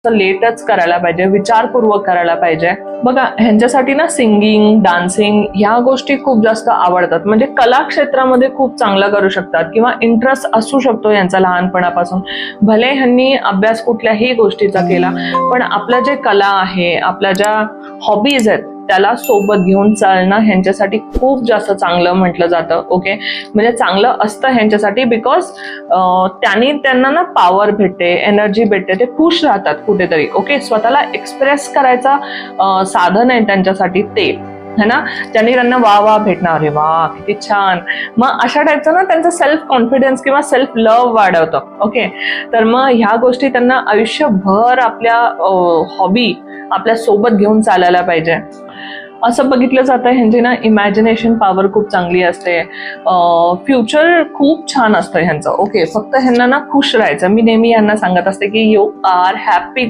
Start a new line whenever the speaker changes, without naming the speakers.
लेटच करायला पाहिजे, विचारपूर्वक करायला पाहिजे. बघा ह्यांच्यासाठी ना सिंगिंग, डान्सिंग ह्या गोष्टी खूप जास्त आवडतात. म्हणजे कला क्षेत्रामध्ये खूप चांगलं करू शकतात किंवा इंटरेस्ट असू शकतो यांचा लहानपणापासून. भले ह्यांनी अभ्यास कुठल्याही गोष्टीचा केला, पण आपल्या जे कला आहे, आपल्या ज्या हॉबीज आहेत त्याला सोबत घेऊन चालणं ह्यांच्यासाठी खूप जास्त चांगलं म्हटलं जातं. ओके, म्हणजे चांगलं असतं ह्यांच्यासाठी बिकॉज त्यांना ना पॉवर भेटते, एनर्जी भेटते, ते खुश राहतात कुठेतरी. ओके, स्वतःला एक्सप्रेस करायचा साधन आहे त्यांच्यासाठी ते, है ना. त्यांना वा भेटणार, अरे वा किती छान. मग अशा टाईपचं ना त्यांचं सेल्फ कॉन्फिडन्स किंवा सेल्फ लव्ह वाढवतं. ओके, तर मग ह्या गोष्टी त्यांना आयुष्यभर आपल्या हॉबी आपल्या सोबत घेऊन चालायला पाहिजे. असं बघितलं जातं ह्यांची ना इमॅजिनेशन पॉवर खूप चांगली असते. फ्युचर खूप छान असतं ह्यांचं. ओके, फक्त ह्यांना ना खुश राहायचं. मी नेहमी ह्यांना सांगत असते की यू आर हॅपी